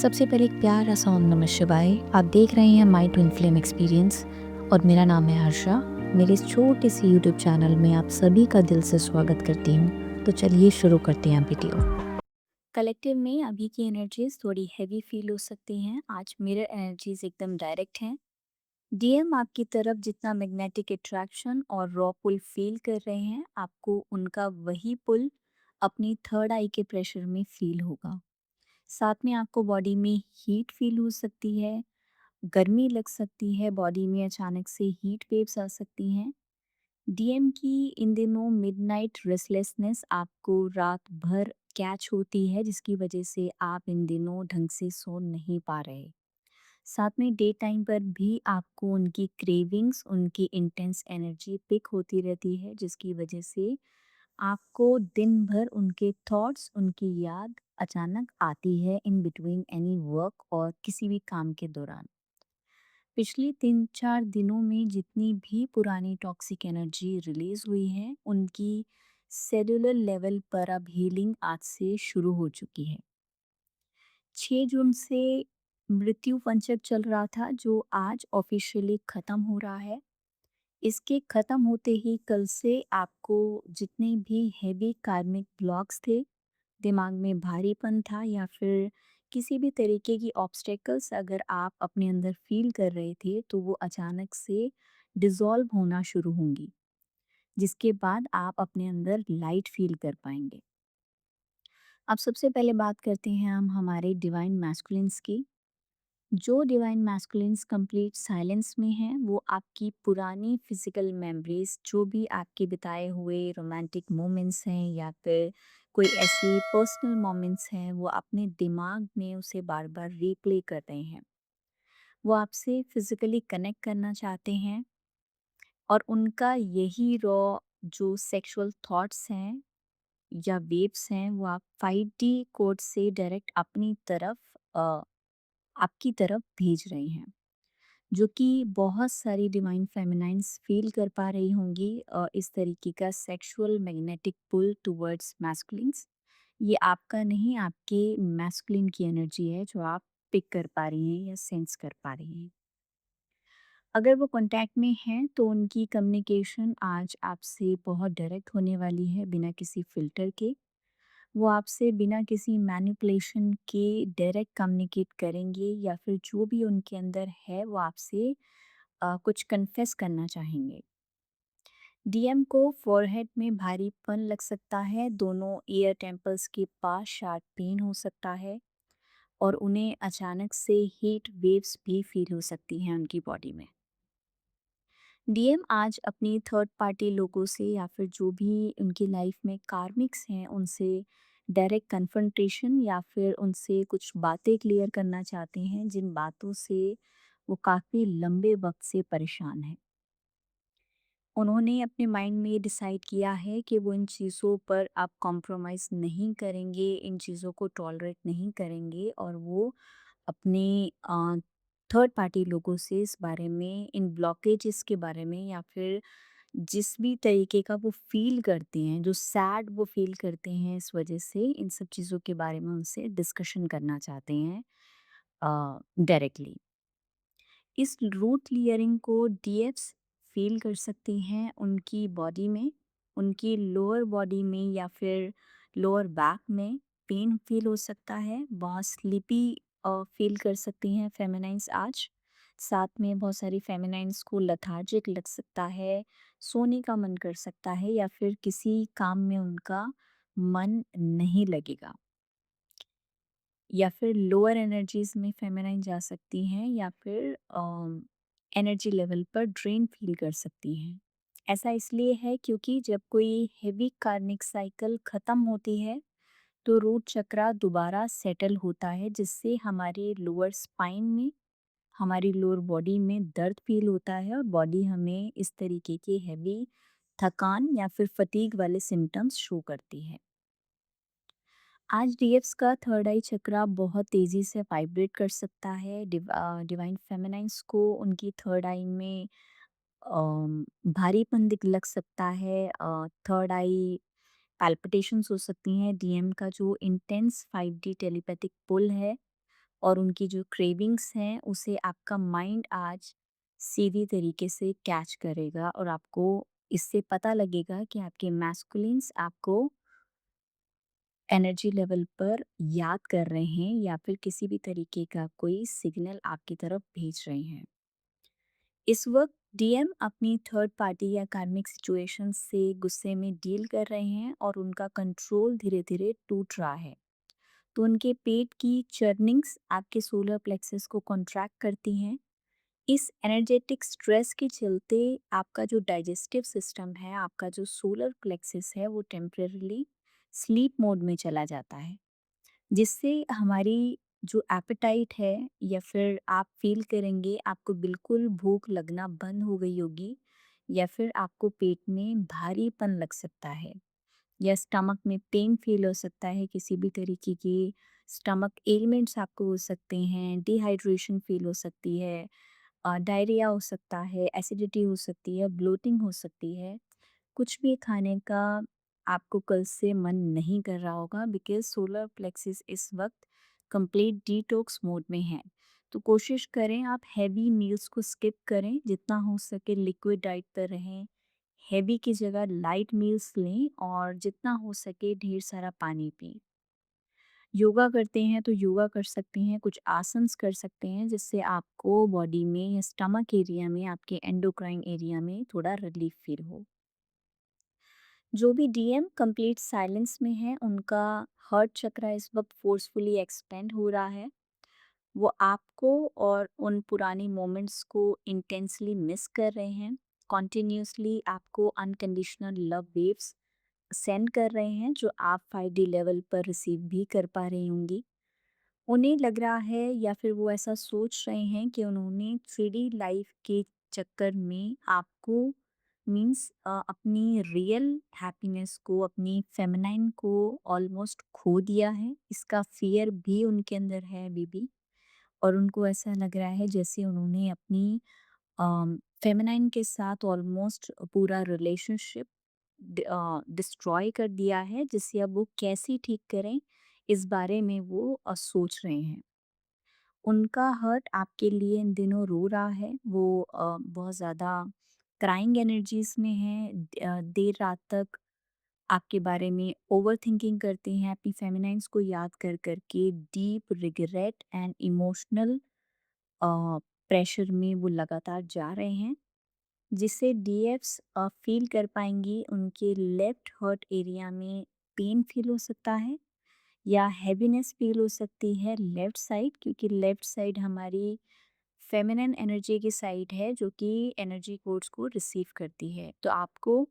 सबसे पहले एक प्यारा सा ओम नमः शिवाय। आप देख रहे हैं माई ट्विन फ्लेम एक्सपीरियंस और मेरा नाम है हर्षा। मेरे इस छोटे से यूट्यूब चैनल में आप सभी का दिल से स्वागत करती हूँ। तो चलिए शुरू करते हैं वीडियो। कलेक्टिव में अभी की एनर्जीज थोड़ी हैवी फील हो सकती हैं। आज मिरर एनर्जीज एकदम डायरेक्ट हैं। डीएम आपकी तरफ जितना मैग्नेटिक अट्रैक्शन और रॉ पुल फील कर रहे हैं, आपको उनका वही पुल अपनी थर्ड आई के प्रेशर में फील होगा। साथ में आपको बॉडी में हीट फील हो सकती है, गर्मी लग सकती है, बॉडी में अचानक से हीट वेव्स आ सकती हैं। डीएम की इन दिनों मिडनाइट रेस्टलेसनेस आपको रात भर कैच होती है, जिसकी वजह से आप इन दिनों ढंग से सो नहीं पा रहे। साथ में डे टाइम पर भी आपको उनकी क्रेविंग्स, उनकी इंटेंस एनर्जी पिक होती रहती है, जिसकी वजह से आपको दिन भर उनके थॉट्स, उनकी याद अचानक आती है इन बिटवीन एनी वर्क और किसी भी काम के दौरान। पिछले 3-4 दिनों में जितनी भी पुरानी टॉक्सिक एनर्जी रिलीज हुई है, उनकी सेलुलर लेवल पर अब हीलिंग आज से शुरू हो चुकी है। 6 जून से मृत्यु पंचक चल रहा था, जो आज ऑफिशियली खत्म हो रहा है। इसके खत्म होते ही कल से आपको जितने भी हेवी कार्मिक ब्लॉक्स थे, दिमाग में भारीपन था या फिर किसी भी तरीके की ऑब्स्टेकल्स अगर आप अपने अंदर फील कर रहे थे, तो वो अचानक से डिसॉल्व होना शुरू होंगी, जिसके बाद आप अपने अंदर लाइट फील कर पाएंगे। अब सबसे पहले बात करते हैं हम हमारे डिवाइन मैस्कुलिन्स की। जो डिवाइन मैस्कुलिन्स कंप्लीट साइलेंस में हैं, वो आपकी पुरानी फिजिकल मेमोरीज, जो भी आपके बिताए हुए रोमांटिक मोमेंट्स हैं या फिर कोई ऐसी पर्सनल मोमेंट्स हैं, वो अपने दिमाग में उसे बार बार रीप्ले कर रहे हैं। वो आपसे फिजिकली कनेक्ट करना चाहते हैं और उनका यही रॉ जो सेक्सुअल थॉट्स हैं या वेव्स हैं, वो आप 5D कोड से डायरेक्ट अपनी तरफ आपकी तरफ भेज रहे हैं, जो कि बहुत सारी डिवाइन फेमिनाइन्स फील कर पा रही होंगी। इस तरीके का sexual magnetic pull towards masculines, ये आपका नहीं, आपके मैस्कुलिन की एनर्जी है जो आप पिक कर पा रही हैं या सेंस कर पा रही हैं। अगर वो कांटेक्ट में हैं, तो उनकी कम्युनिकेशन आज आपसे बहुत डायरेक्ट होने वाली है, बिना किसी फ़िल्टर के। वो आपसे बिना किसी मैनिपुलेशन के डायरेक्ट कम्युनिकेट करेंगे या फिर जो भी उनके अंदर है, वो आपसे कुछ कन्फेस करना चाहेंगे। डीएम को फोरहेड में भारीपन लग सकता है, दोनों ईयर टेम्पल्स के पास शार्प पेन हो सकता है और उन्हें अचानक से हीट वेव्स भी फील हो सकती हैं उनकी बॉडी में। डीएम आज अपनी थर्ड पार्टी लोगों से या फिर जो भी उनकी लाइफ में कार्मिक्स हैं, उनसे डायरेक्ट कन्फ्रंटेशन या फिर उनसे कुछ बातें क्लियर करना चाहते हैं, जिन बातों से वो काफ़ी लंबे वक्त से परेशान हैं। उन्होंने अपने माइंड में ये डिसाइड किया है कि वो इन चीज़ों पर अब कॉम्प्रोमाइज़ नहीं करेंगे, इन चीज़ों को टॉलरेट नहीं करेंगे और वो अपने थर्ड पार्टी लोगों से इस बारे में, इन ब्लॉकेजेस के बारे में या फिर जिस भी तरीके का वो फ़ील करते हैं, जो सैड वो फ़ील करते हैं इस वजह से, इन सब चीज़ों के बारे में उनसे डिस्कशन करना चाहते हैं डायरेक्टली। इस रूट क्लियरिंग को डीएफ्स फील कर सकती हैं उनकी बॉडी में, उनकी लोअर बॉडी में या फिर लोअर बैक में पेन फील हो सकता है, बहुत स्लीपी फील कर सकती हैं फेमिनाइन्स आज। साथ में बहुत सारी फेमिनाइन्स को लथार्जिक लग सकता है, सोने का मन कर सकता है या फिर किसी काम में उनका मन नहीं लगेगा, या फिर लोअर एनर्जीज में फेमिनाइन जा सकती हैं या फिर एनर्जी लेवल पर ड्रेन फील कर सकती हैं। ऐसा इसलिए है क्योंकि जब कोई हेवी कार्मिक साइकिल ख़त्म होती है, तो रूट चक्रा दोबारा सेटल होता है, जिससे हमारे लोअर स्पाइन में, हमारी लोअर बॉडी में दर्द फील होता है और बॉडी हमें इस तरीके की हेवी थकान या फिर फटीग वाले सिम्टम्स शो करती है। आज डीएफ्स का थर्ड आई चक्रा बहुत तेज़ी से वाइब्रेट कर सकता है। डिवाइन फेमिनाइन्स को उनकी थर्ड आई में भारीपन दिख लग सकता है, थर्ड आई पैल्पिटेशंस हो सकती हैं। डीएम का जो इंटेंस 5D टेलीपैथिक पुल है, और उनकी जो क्रेविंग्स हैं उसे आपका माइंड आज सीधी तरीके से कैच करेगा और आपको इससे पता लगेगा कि आपके मैस्कुलिन्स आपको एनर्जी लेवल पर याद कर रहे हैं या फिर किसी भी तरीके का कोई सिग्नल आपकी तरफ भेज रहे हैं। इस वक्त डीएम अपनी थर्ड पार्टी या कार्मिक सिचुएशन से गुस्से में डील कर रहे हैं और उनका कंट्रोल धीरे धीरे टूट रहा है। तो उनके पेट की चर्निंग्स आपके सोलर प्लेक्सस को कॉन्ट्रैक्ट करती हैं। इस एनर्जेटिक स्ट्रेस के चलते आपका जो डाइजेस्टिव सिस्टम है, आपका जो सोलर प्लेक्सस है, वो टेम्परेली स्लीप मोड में चला जाता है, जिससे हमारी जो एपेटाइट है या फिर आप फ़ील करेंगे आपको बिल्कुल भूख लगना बंद हो गई होगी या फिर आपको पेट में भारीपन लग सकता है या स्टमक में पेन फ़ील हो सकता है, किसी भी तरीके की स्टमक एलिमेंट्स आपको हो सकते हैं, डिहाइड्रेशन फ़ील हो सकती है, डायरिया हो सकता है, एसिडिटी हो सकती है, ब्लोटिंग हो सकती है। कुछ भी खाने का आपको कल से मन नहीं कर रहा होगा बिकॉज़ सोलर प्लेक्सिस इस वक़्त कंप्लीट डिटॉक्स मोड में है। तो कोशिश करें आप हेवी मील्स को स्किप करें, जितना हो सके लिक्विड डाइट पर रहें। हेवी की जगह लाइट मील्स लें और जितना हो सके ढेर सारा पानी पिएँ। योगा करते हैं तो योगा कर सकते हैं, कुछ आसन्स कर सकते हैं जिससे आपको बॉडी में या स्टमक एरिया में, आपके एंडोक्राइन एरिया में थोड़ा रिलीफ फ़ील हो। जो भी डीएम कंप्लीट साइलेंस में है, उनका हार्ट चक्रा इस वक्त फोर्सफुली एक्सपेंड हो रहा है। वो आपको और उन पुरानी मोमेंट्स को इंटेंसली मिस कर रहे हैं। कॉन्टिन्यूसली आपको अनकंडीशनल लव वेव्स सेंड कर रहे हैं जो आप 5D लेवल पर रिसीव भी कर पा रही होंगी। उन्हें लग रहा है या फिर वो ऐसा सोच रहे हैं कि उन्होंने 3D लाइफ के चक्कर में आपको मीन्स अपनी रियल हैप्पीनेस को, अपनी फेमिनाइन को ऑलमोस्ट खो दिया है। इसका फ़ियर भी उनके अंदर है अभी भी और उनको ऐसा लग रहा है जैसे उन्होंने अपनी फेमिनाइन के साथ ऑलमोस्ट पूरा रिलेशनशिप डिस्ट्रॉय कर दिया है, जिसे अब वो कैसे ठीक करें, इस बारे में वो सोच रहे हैं। उनका हर्ट आपके लिए इन दिनों रो रहा है, वो बहुत ज़्यादा क्राइंग एनर्जीज़ में है, देर रात तक आपके बारे में ओवरथिंकिंग करते हैं, अपनी फेमिनाइन्स को याद कर कर के deep regret and emotional pressure में वो लगातार जा रहे हैं, जिससे डीएफ्स फ़ील कर पाएँगी उनके लेफ्ट हर्ट एरिया में पेन फ़ील हो सकता है या हैवीनेस फ़ील हो सकती है लेफ्ट साइड, क्योंकि लेफ्ट साइड हमारी फेमिनिन एनर्जी की साइड है जो कि एनर्जी कोड्स को रिसीव करती है। तो आपको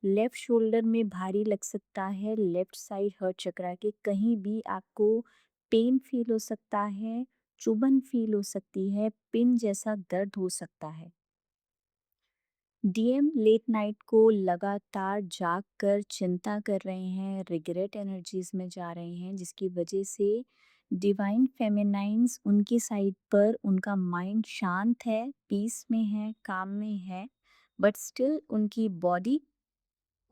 लेफ्ट शोल्डर में भारी लग सकता है, लेफ्ट साइड हर्ट चक्रा के कहीं भी आपको पेन फ़ील हो सकता है, चुभन फ़ील हो सकती है, पिन जैसा दर्द हो सकता है। डीएम लेट नाइट को लगातार जाग कर चिंता कर रहे हैं, रिग्रेट एनर्जीज में जा रहे हैं, जिसकी वजह से डिवाइन फेमिनाइन्स उनकी साइड पर उनका माइंड शांत है, पीस में है, काम में है, बट स्टिल उनकी बॉडी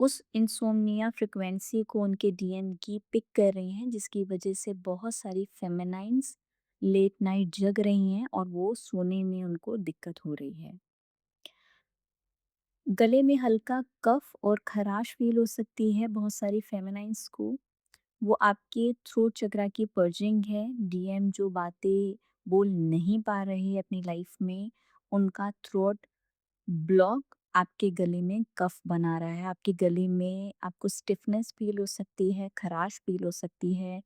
उस इंसोम्निया फ्रिक्वेंसी को उनके डीएम की पिक कर रही हैं, जिसकी वजह से बहुत सारी फेमिनाइन्स लेट नाइट जग रही हैं और वो सोने में उनको दिक्कत हो रही है। गले में हल्का कफ और खराश फील हो सकती है बहुत सारी फेमिनाइन्स को। वो आपके थ्रोट चक्रा की पर्जिंग है। डीएम जो बातें बोल नहीं पा रहे अपनी लाइफ में, उनका थ्रोट ब्लॉक आपके गले में कफ बना रहा है। आपके गले में आपको स्टिफनेस फील हो सकती है, खराश फील हो सकती है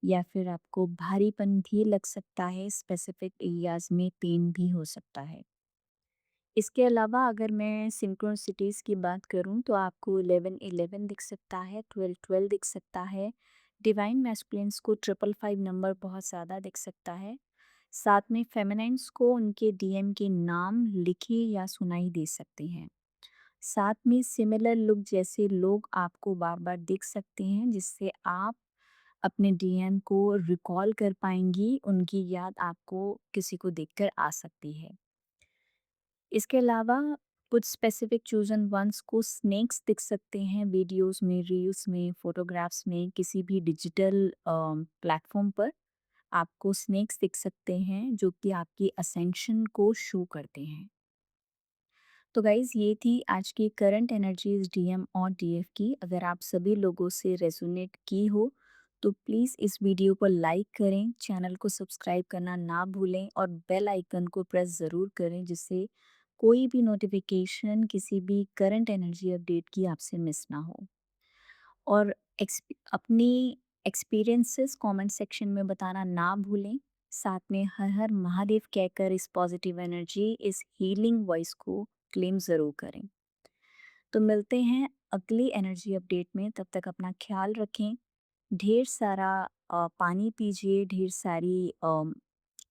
या फिर आपको भारीपन भी लग सकता है, स्पेसिफिक एरियाज में पेन भी हो सकता है। इसके अलावा अगर मैं सिंक्रोनिसिटीज़ की बात करूँ तो आपको 11-11 दिख सकता है, 12-12 दिख सकता है। डिवाइन मैस्कुलिन्स को 555 नंबर बहुत ज़्यादा दिख सकता है। साथ में फेमिनाइन्स को उनके डीएम के नाम लिखे या सुनाई दे सकते हैं। साथ में सिमिलर लुक जैसे लोग आपको बार-बार दिख सकते हैं, जिससे आप अपने डीएम को रिकॉल कर पाएँगी, उनकी याद आपको किसी को देखकर आ सकती है। इसके अलावा कुछ स्पेसिफिक चूज़न वंस को स्नेक्स दिख सकते हैं वीडियोस में, रील्स में, फोटोग्राफ्स में, किसी भी डिजिटल प्लेटफॉर्म पर। आपको स्नेक्स दिख सकते हैं जो कि आपकी असेंशन को शो करते हैं। तो गाइज़ ये थी आज की करंट एनर्जीज़ डीएम और डीएफ की। अगर आप सभी लोगों से रेज़ोनेट की हो, तो प्लीज़ इस वीडियो को लाइक करें, चैनल को सब्सक्राइब करना ना भूलें और बेल आइकन को प्रेस ज़रूर करें जिससे कोई भी नोटिफ़िकेशन किसी भी करंट एनर्जी अपडेट की आपसे मिस ना हो। और अपनी एक्सपीरियंसेस कमेंट सेक्शन में बताना ना भूलें। साथ में हर हर महादेव कहकर इस पॉजिटिव एनर्जी, इस हीलिंग वॉइस को क्लेम ज़रूर करें। तो मिलते हैं अगली एनर्जी अपडेट में, तब तक अपना ख्याल रखें। ढेर सारा पानी पीजिए, ढेर सारी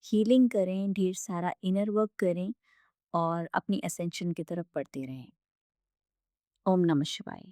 हीलिंग करें, ढेर सारा इनर वर्क करें और अपनी असेंशन की तरफ बढ़ते रहें। ओम नमः शिवाय।